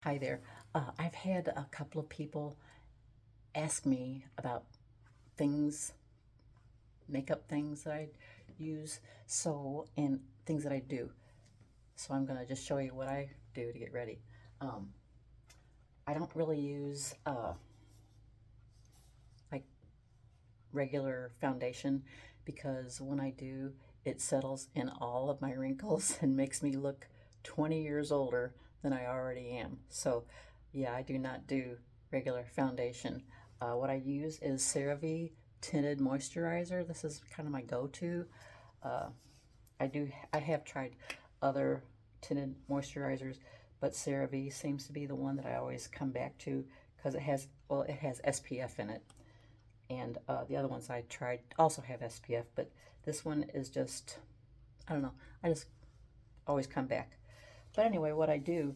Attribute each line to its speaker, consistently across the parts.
Speaker 1: Hi there. I've had a couple of people ask me about things, makeup things that I use, and things that I do. So I'm gonna just show you what I do to get ready. Um, I don't really use like regular foundation because when I do, it settles in all of my wrinkles and makes me look 20 years older than I already am. So, yeah, I do not do regular foundation. What I use is CeraVe Tinted Moisturizer. This is kind of my go-to. Uh, I have tried other tinted moisturizers, but CeraVe seems to be the one that I always come back to because it has SPF in it, and the other ones I tried also have SPF, but this one is just, I don't know, I just always come back. But anyway, what I do,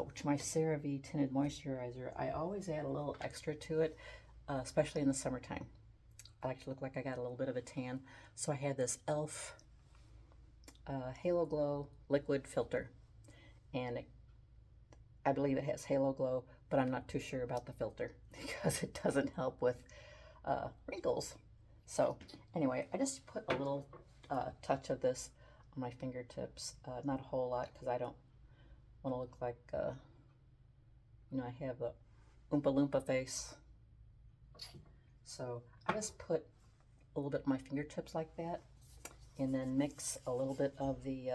Speaker 1: which my CeraVe Tinted Moisturizer, I always add a little extra to it, especially in the summertime. I like to look like I got a little bit of a tan, so I had this e.l.f. Halo Glow liquid filter, and I believe it has Halo Glow, but I'm not too sure about the filter because it doesn't help with wrinkles. So anyway, I just put a little touch of this on my fingertips, not a whole lot because I don't want to look like, I have a Oompa Loompa face. So I just put a little bit on my fingertips like that, and then mix a little bit of the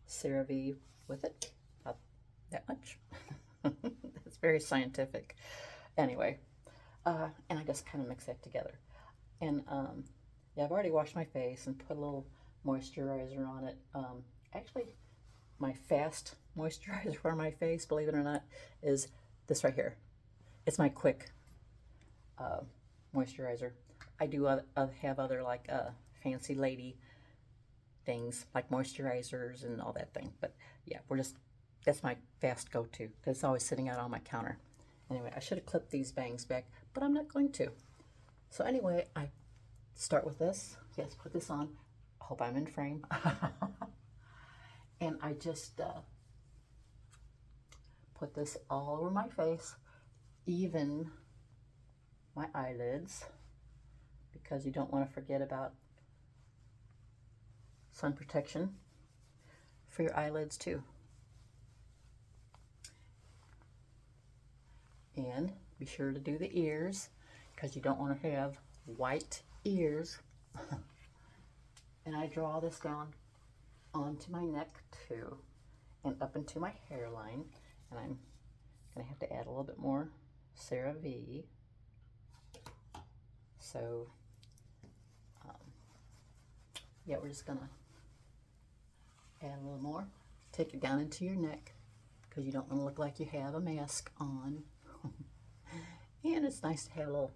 Speaker 1: CeraVe with it. Not that much. It's very scientific. Anyway, and I just kind of mix that together. And yeah, I've already washed my face and put a little moisturizer on it. Actually, my fast moisturizer for my face, believe it or not, is this right here. It's my quick uh, moisturizer. I do have other like fancy lady things like moisturizers and all that thing. But yeah, that's my fast go-to because it's always sitting out on my counter. Anyway, I should have clipped these bangs back, but I'm not going to. So anyway, I start with this. Yes, put this on. I hope I'm in frame. And I just put this all over my face, even my eyelids, because you don't want to forget about sun protection for your eyelids too. And be sure to do the ears because you don't want to have white ears. And I draw this down onto my neck too and up into my hairline. And I'm going to have to add a little bit more CeraVe. So, um, yeah, we're just going to add a little more. Take it down into your neck because you don't want to look like you have a mask on. And it's nice to have a little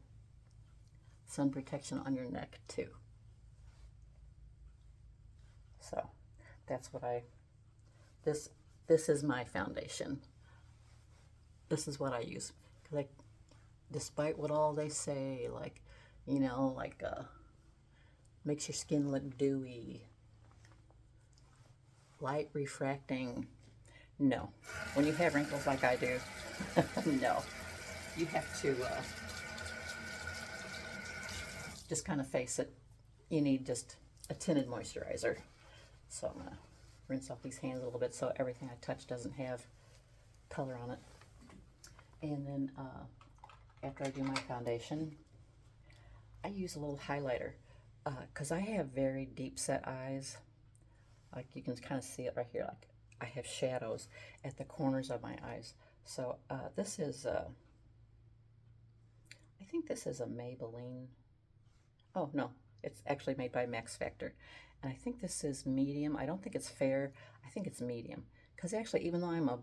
Speaker 1: sun protection on your neck too. So that's what this this is my foundation. This is what I use. Because despite what all they say, like, makes your skin look dewy, light refracting. No. When you have wrinkles like I do, no. You have to just kind of face it. You need just a tinted moisturizer. So I'm going to rinse off these hands a little bit so everything I touch doesn't have color on it. And then after I do my foundation, I use a little highlighter because I have very deep set eyes. Like you can kind of see it right here. Like I have shadows at the corners of my eyes. So this is, I think this is a Maybelline. Oh, no, it's actually made by Max Factor. And I think this is medium. I don't think it's fair. I think it's medium. Because actually, even though I'm a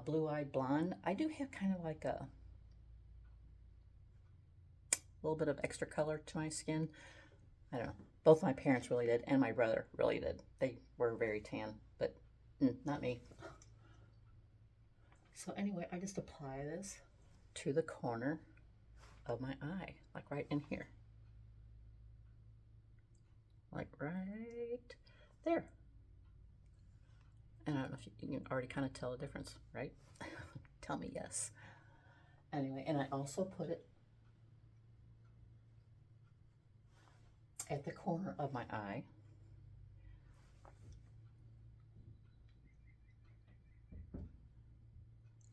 Speaker 1: blue-eyed blonde, I do have kind of like a little bit of extra color to my skin. I don't know. Both my parents really did, and my brother really did. They were very tan, but not me. So anyway, I just apply this to the corner of my eye, like right in here. Like right there. And I don't know if you can already kind of tell the difference, right? Tell me yes. Anyway, and I also put it at the corner of my eye.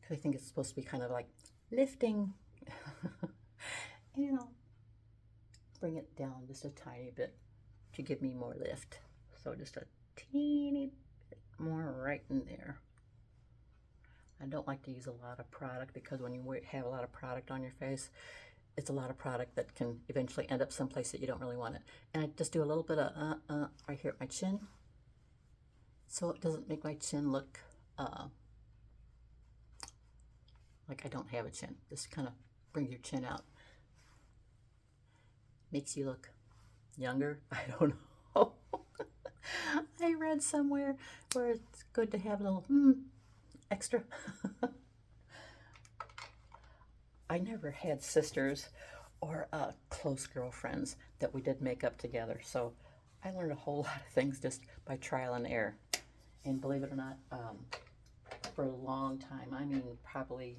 Speaker 1: Because I think it's supposed to be kind of like lifting. And I'll bring it down just a tiny bit to give me more lift. So just a teeny bit more right in there. I don't like to use a lot of product because when you have a lot of product on your face, it's a lot of product that can eventually end up someplace that you don't really want it. And I just do a little bit of right here at my chin, so it doesn't make my chin look like I don't have a chin. This kind of brings your chin out. Makes you look younger. I don't know. I read somewhere where it's good to have a little extra. I never had sisters or close girlfriends that we did makeup together, so I learned a whole lot of things just by trial and error. And believe it or not, for a long time, I mean probably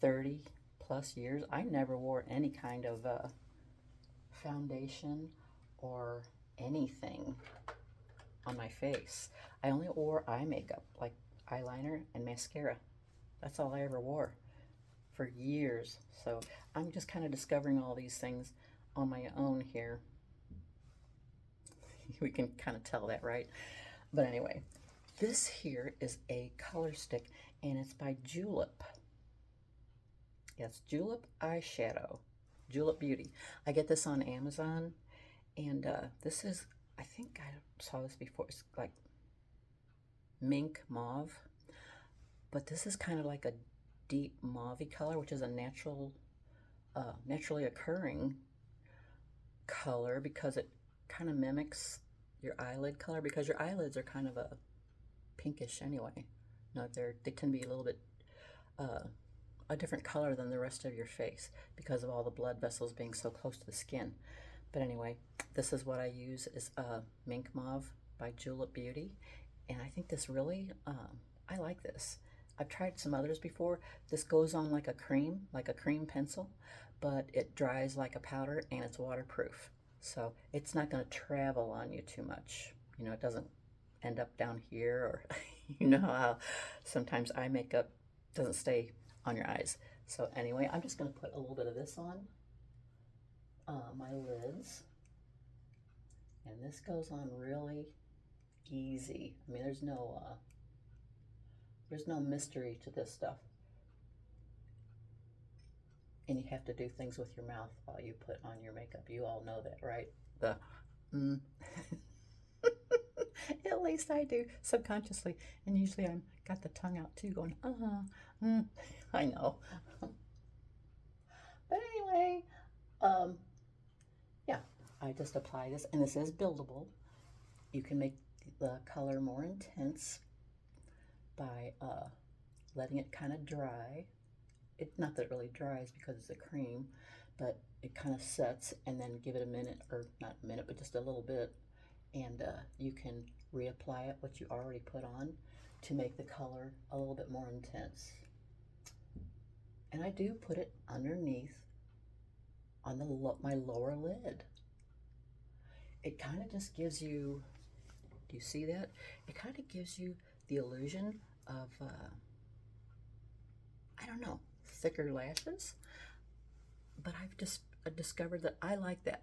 Speaker 1: 30 plus years, I never wore any kind of foundation or anything on my face. I only wore eye makeup, like eyeliner and mascara. That's all I ever wore for years. So I'm just kind of discovering all these things on my own here. We can kind of tell that, right? But anyway, this here is a color stick, and it's by Julep. Yes, Julep eyeshadow, Julep Beauty. I get this on Amazon, and this is, I think I saw this before. It's like mink mauve, but this is kind of like a deep mauve color, which is a naturally occurring color because it kind of mimics your eyelid color, because your eyelids are kind of a pinkish anyway. No, they tend to be a little bit a different color than the rest of your face because of all the blood vessels being so close to the skin. But anyway, this is what I use, is Mink Mauve by Julep Beauty, and I think this really, I like this. I've tried some others before. This goes on like a cream pencil, but it dries like a powder and it's waterproof. So it's not going to travel on you too much. You know, it doesn't end up down here, or you know how sometimes eye makeup doesn't stay on your eyes. So anyway, I'm just going to put a little bit of this on my lids. And this goes on really easy. I mean, there's no mystery to this stuff. And you have to do things with your mouth while you put on your makeup. You all know that, right? The At least I do subconsciously, and usually I'm got the tongue out too, going I know. But anyway, yeah, I just apply this, and this is buildable. You can make the color more intense by letting it kind of dry. Not that it really dries because it's a cream, but it kind of sets, and then give it a minute, or not a minute, but just a little bit, and you can reapply it, what you already put on, to make the color a little bit more intense. And I do put it underneath on my lower lid. It kind of just gives you, do you see that? It kind of gives you the illusion of, I don't know, thicker lashes. But I've just discovered that I like that.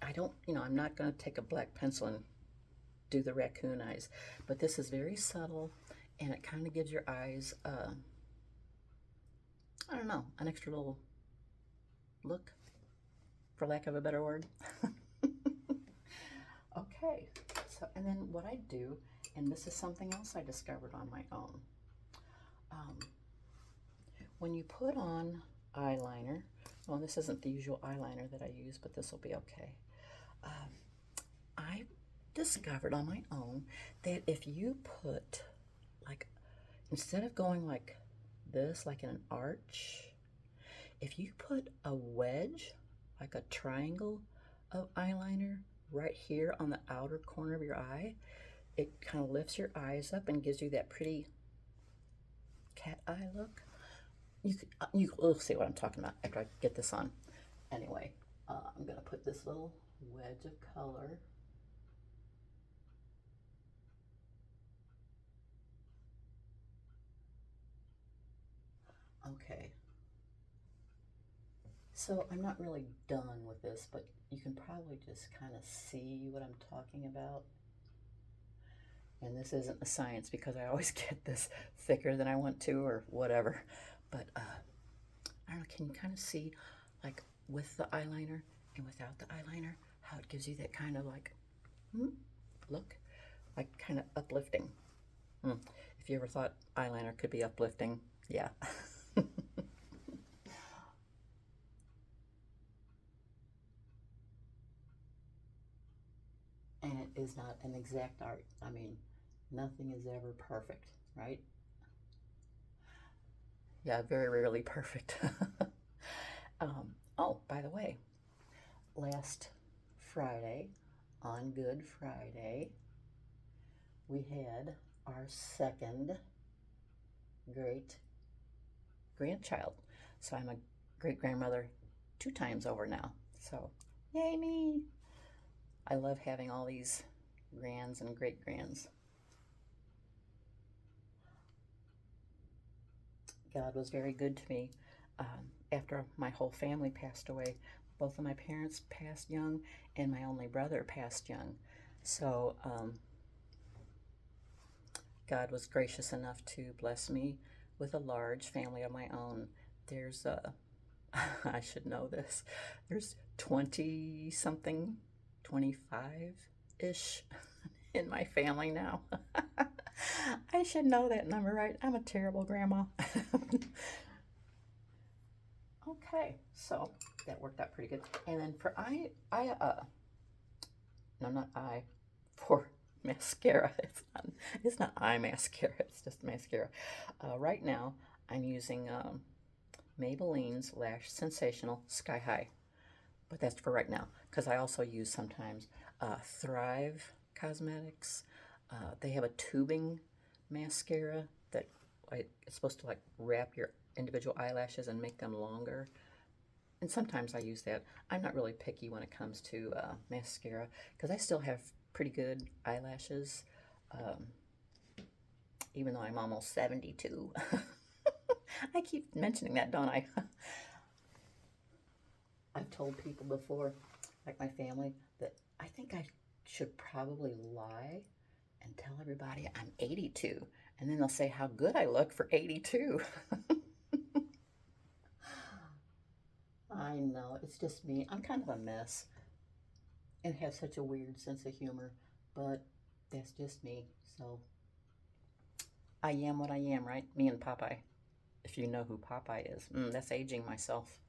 Speaker 1: I don't, I'm not going to take a black pencil and do the raccoon eyes, but this is very subtle, and it kind of gives your eyes, I don't know, an extra little look, for lack of a better word. Okay, so, and then what I do, and this is something else I discovered on my own, when you put on eyeliner, well, this isn't the usual eyeliner that I use, but this will be okay. I discovered on my own that if you put, like, instead of going like this, like in an arch, if you put a wedge, like a triangle of eyeliner right here on the outer corner of your eye, it kind of lifts your eyes up and gives you that pretty cat eye look. You'll see what I'm talking about after I get this on. Anyway, I'm gonna put this little wedge of color. Okay, so I'm not really done with this, but you can probably just kind of see what I'm talking about. And this isn't a science because I always get this thicker than I want to or whatever. But I don't know, can you kind of see, like, with the eyeliner and without the eyeliner, how it gives you that kind of like, look, like kind of uplifting. If you ever thought eyeliner could be uplifting, yeah. And it is not an exact art. I mean, nothing is ever perfect, right? Yeah, very rarely perfect. Oh, by the way, last Friday, on Good Friday, we had our second great grandchild. So I'm a great grandmother 2 times over now. So, yay me! I love having all these grands and great grands. God was very good to me after my whole family passed away. Both of my parents passed young, and my only brother passed young. So God was gracious enough to bless me with a large family of my own. There's I should know this. There's 20 something, 25 ish in my family now. I should know that number, right? I'm a terrible grandma. Okay, so that worked out pretty good. And then for no, not eye, for mascara. It's not eye mascara. It's just mascara. Right now, I'm using Maybelline's Lash Sensational Sky High, but that's for right now because I also use sometimes Thrive Cosmetics. They have a tubing mascara that it's supposed to like wrap your individual eyelashes and make them longer. And sometimes I use that. I'm not really picky when it comes to mascara because I still have pretty good eyelashes, um, even though I'm almost 72. I keep mentioning that, don't I? I've told people before, like my family, that I think I should probably lie and tell everybody I'm 82. And then they'll say how good I look for 82. I know, it's just me. I'm kind of a mess and have such a weird sense of humor, but that's just me. So I am what I am, right? Me and Popeye. If you know who Popeye is, that's aging myself.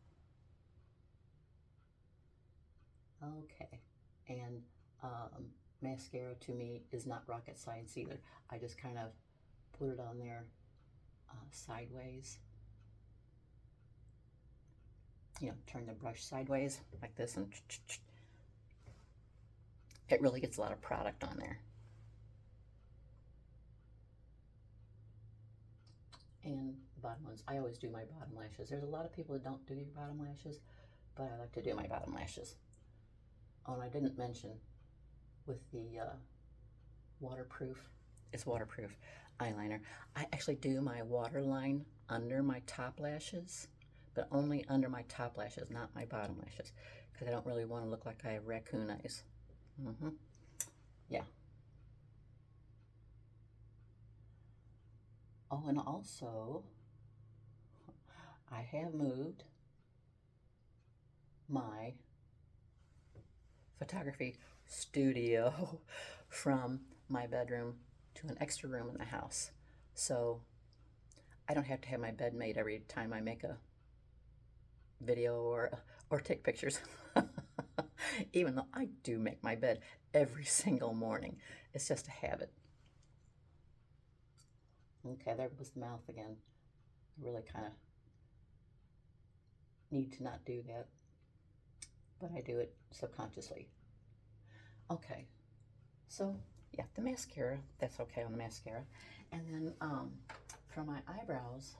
Speaker 1: Okay, and mascara to me is not rocket science either. I just kind of put it on there sideways. Turn the brush sideways like this, and it really gets a lot of product on there. And bottom ones, I always do my bottom lashes. There's a lot of people that don't do your bottom lashes, but I like to do my bottom lashes. Oh, and I didn't mention with the waterproof, it's waterproof eyeliner. I actually do my waterline under my top lashes, but only under my top lashes, not my bottom lashes, because I don't really want to look like I have raccoon eyes. Yeah. Oh, and also, I have moved my photography studio from my bedroom to an extra room in the house. So I don't have to have my bed made every time I make a video or take pictures. Even though I do make my bed every single morning. It's just a habit. Okay, there was the mouth again. I really kind of need to not do that, but I do it subconsciously. Okay, so yeah, the mascara, that's okay on the mascara. And then for my eyebrows,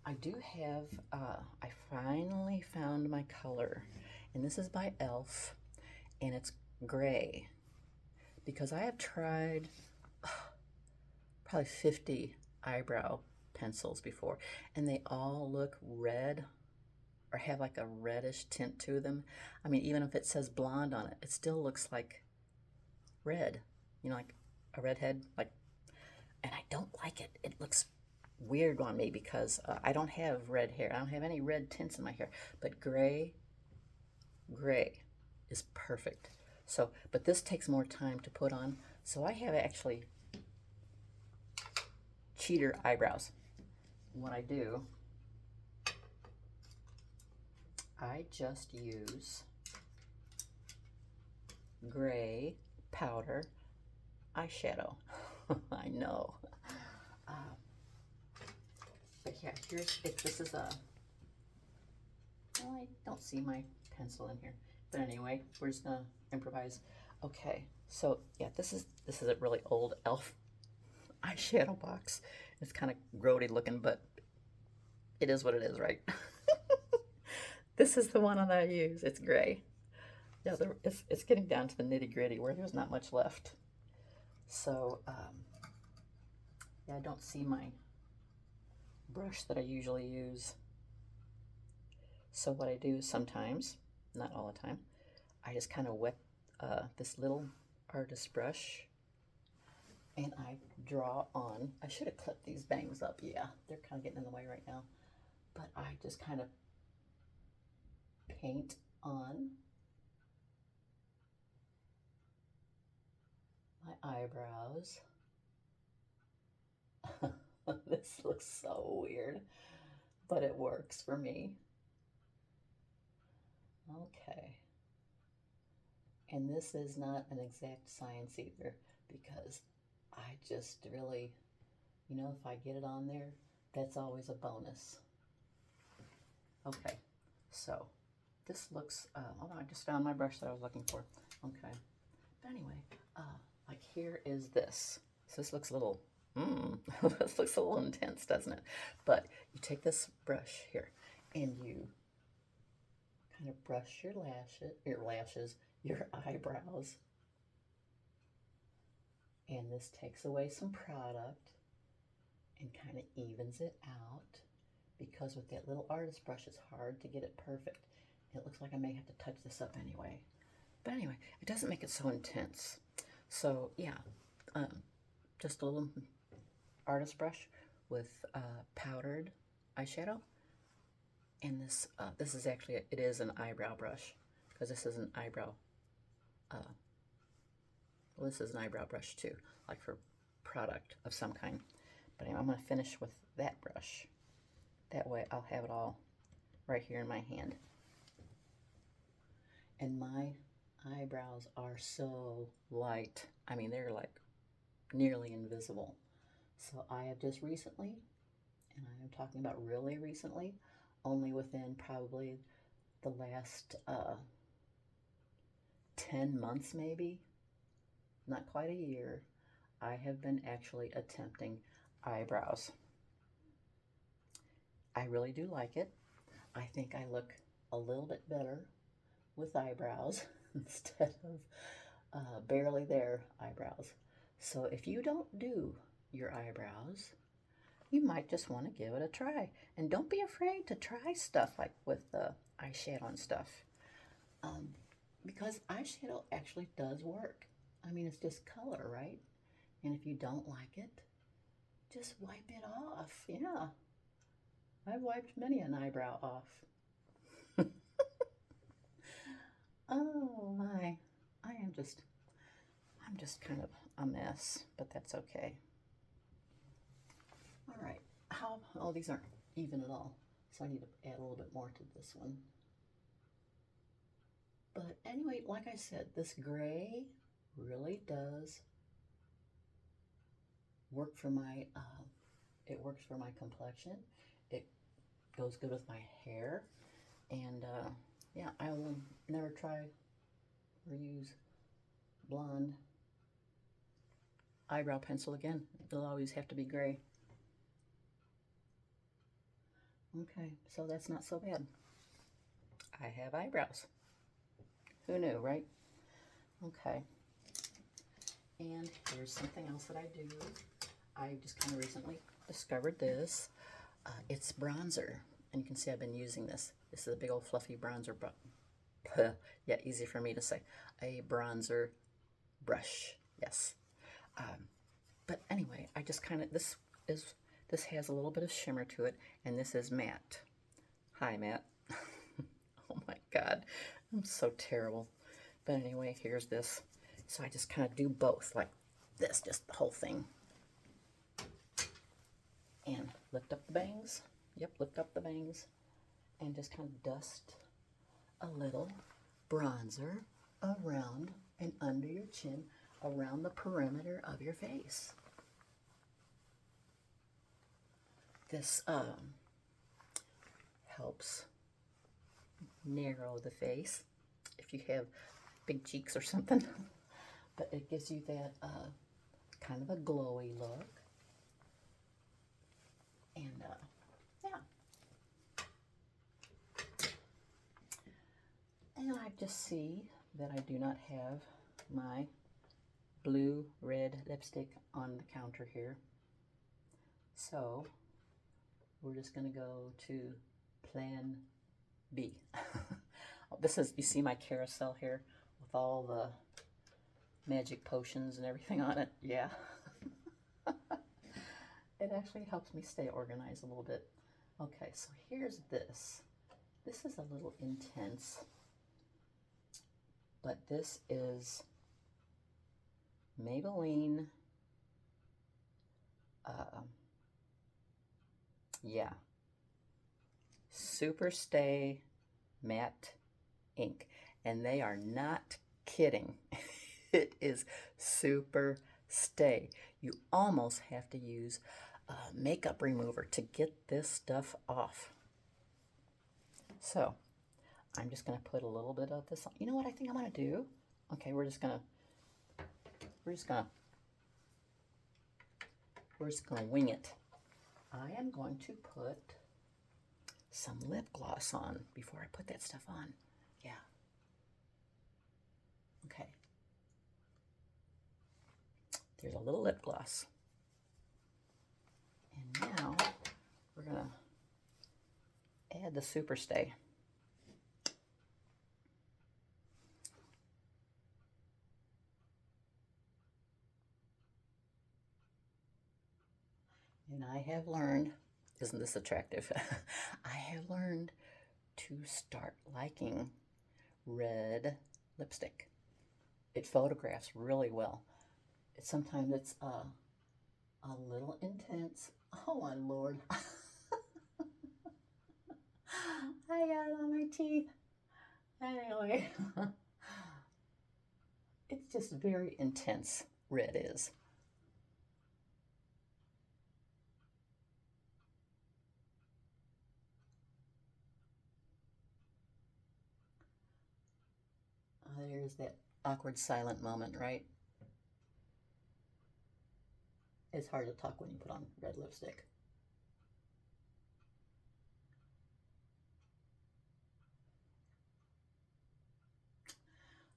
Speaker 1: I do have, I finally found my color. And this is by e.l.f. And it's gray. Because I have tried probably 50 eyebrow pencils before. And they all look red or have like a reddish tint to them. I mean, even if it says blonde on it, it still looks like red. You know, like a redhead. Like, and I don't like it. It looks weird on me because I don't have red hair. I don't have any red tints in my hair. But gray is perfect. So, but this takes more time to put on. So I have actually cheater eyebrows. What I do, I just use gray powder eyeshadow. I know. Uh, but yeah, here's, if this is a, well, I don't see my pencil in here. But anyway, we're just gonna improvise. Okay, so yeah, this is a really old e.l.f. eyeshadow box. It's kind of grody looking, but it is what it is, right? This is the one that I use. It's gray. Yeah, it's getting down to the nitty gritty where there's not much left. So, yeah, I don't see my brush that I usually use. So what I do is sometimes, not all the time, I just kind of wet this little artist brush and I draw on. I should have clipped these bangs up. Yeah, they're kind of getting in the way right now. But I just kind of paint on my eyebrows. This looks so weird, but it works for me. Okay. And this is not an exact science either because I just really, you know, if I get it on there, that's always a bonus. Okay, so this looks, oh no, I just found my brush that I was looking for. Okay, but anyway, like here is this. So this looks a little, this looks a little intense, doesn't it? But you take this brush here and you kind of brush your eyebrows. And this takes away some product and kind of evens it out because with that little artist brush, it's hard to get it perfect. It looks like I may have to touch this up anyway. But anyway, it doesn't make it so intense. So yeah, just a little artist brush with powdered eyeshadow. And this is actually, it is an eyebrow brush because this is an eyebrow, well, this is an eyebrow brush too, like for product of some kind. But anyway, I'm going to finish with that brush. That way I'll have it all right here in my hand. And my eyebrows are so light. I mean, they're like nearly invisible. So I have just recently, and I am talking about really recently, only within probably the last 10 months maybe, not quite a year, I have been actually attempting eyebrows. I really do like it. I think I look a little bit better with eyebrows instead of barely there eyebrows. So if you don't do your eyebrows, you might just want to give it a try. And don't be afraid to try stuff like with the eyeshadow and stuff. Because eyeshadow actually does work. I mean, it's just color, right? And if you don't like it, just wipe it off. Yeah. I've wiped many an eyebrow off. Oh my. I'm just kind of a mess, but that's okay. All right. Oh, these aren't even at all. So I need to add a little bit more to this one. But anyway, like I said, this gray really does work for my, it works for my complexion. It goes good with my hair. And yeah, I will never try or use blonde eyebrow pencil again. It'll always have to be gray. Okay, so that's not so bad. I have eyebrows. Who knew, right? Okay. And here's something else that I do. I just kind of recently discovered this. It's bronzer. And you can see I've been using this. This is a big old fluffy bronzer yeah, easy for me to say. A bronzer brush, yes. But anyway, I just kind of, this has a little bit of shimmer to it, and this is matte. Hi, Matt. Oh my God, I'm so terrible. But anyway, here's this. So I just kind of do both, like this, just the whole thing. And lift up the bangs. Yep, lift up the bangs. And just kind of dust a little bronzer around and under your chin, around the perimeter of your face. This helps narrow the face if you have big cheeks or something. But it gives you that kind of a glowy look. And yeah. And I just see that I do not have my blue red lipstick on the counter here. So we're just going to go to plan B. This is, you see my carousel here with all the magic potions and everything on it? Yeah. It actually helps me stay organized a little bit. Okay, so here's this. This is a little intense, but this is Maybelline, yeah, Super Stay Matte Ink, and they are not kidding. It is Super Stay. You almost have to use a makeup remover to get this stuff off. So I'm just going to put a little bit of this on. You know what I think I'm going to do? Okay, we're just going to wing it. I am going to put some lip gloss on before I put that stuff on. Yeah. Okay. There's a little lip gloss. And now we're going to add the Super Stay. And I have learned, isn't this attractive? I have learned to start liking red lipstick. It photographs really well. Sometimes it's a little intense. Oh my Lord. I got it on my teeth. Anyway, it's just very intense, red is. There's that awkward silent moment, right? It's hard to talk when you put on red lipstick.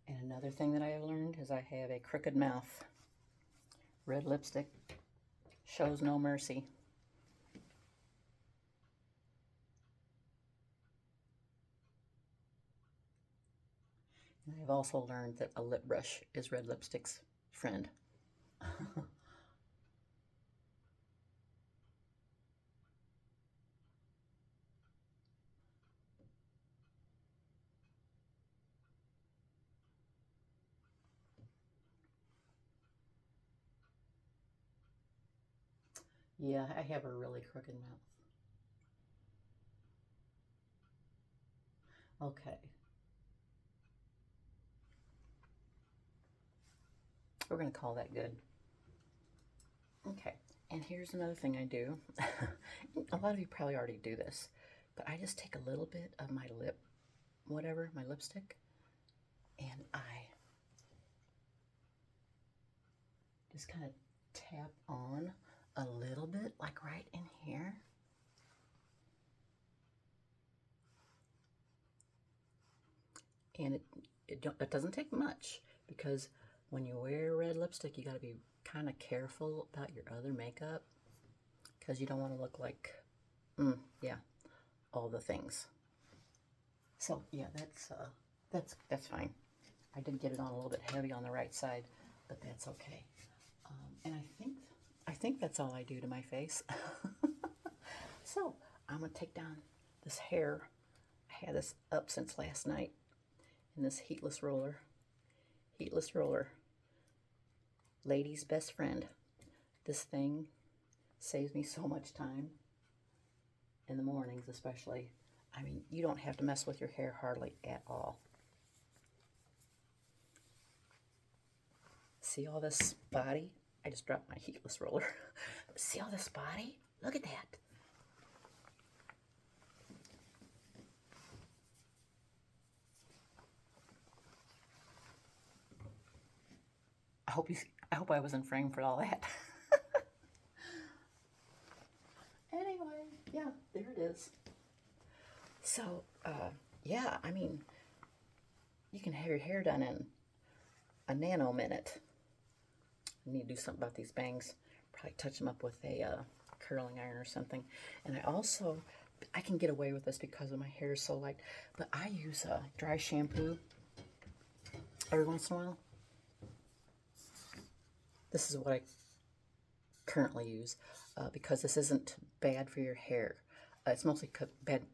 Speaker 1: And another thing that I have learned is I have a crooked mouth. Red lipstick shows no mercy. And I've also learned that a lip brush is red lipstick's friend. Yeah, I have a really crooked mouth. Okay. We're going to call that good. Okay, and here's another thing I do. A lot of you probably already do this, but I just take a little bit of my my lipstick, and I just kind of tap on a little bit, like right in here. And it doesn't take much, because when you wear red lipstick, you got to be kind of careful about your other makeup, because you don't want to look like, yeah, all the things. So yeah, that's fine. I did get it on a little bit heavy on the right side, but that's okay. And I think that's all I do to my face. So I'm gonna take down this hair. I had this up since last night in this heatless roller. Heatless roller, lady's best friend. This thing saves me so much time in the mornings, especially. I mean, you don't have to mess with your hair hardly at all. See all this body? I just dropped my heatless roller. See all this body? Look at that. I hope I was in frame for all that. Anyway, yeah, there it is. So, yeah, I mean, you can have your hair done in a nano minute. I need to do something about these bangs. Probably touch them up with a curling iron or something. And I can get away with this because of my hair is so light, but I use dry shampoo every once in a while. This is what I currently use because this isn't bad for your hair. It's mostly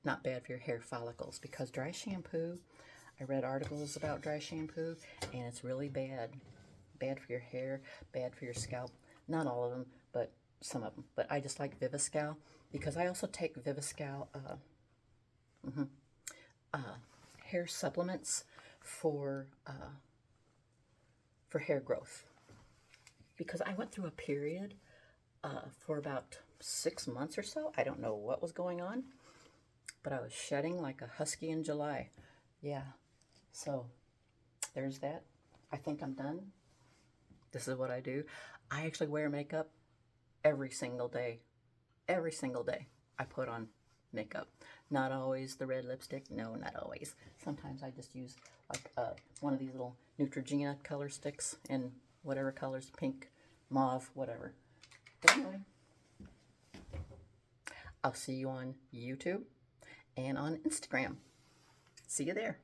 Speaker 1: not bad for your hair follicles, because dry shampoo, I read articles about dry shampoo, and it's really bad. Bad for your hair, bad for your scalp. Not all of them, but some of them. But I just like Viviscal, because I also take Viviscal hair supplements for hair growth. Because I went through a period for about 6 months or so. I don't know what was going on, but I was shedding like a husky in July. Yeah, so there's that. I think I'm done. This is what I do. I actually wear makeup every single day. Every single day I put on makeup. Not always the red lipstick. No, not always. Sometimes I just use like one of these little Neutrogena color sticks in whatever colors, pink, mauve, whatever. But anyway, I'll see you on YouTube and on Instagram. See you there.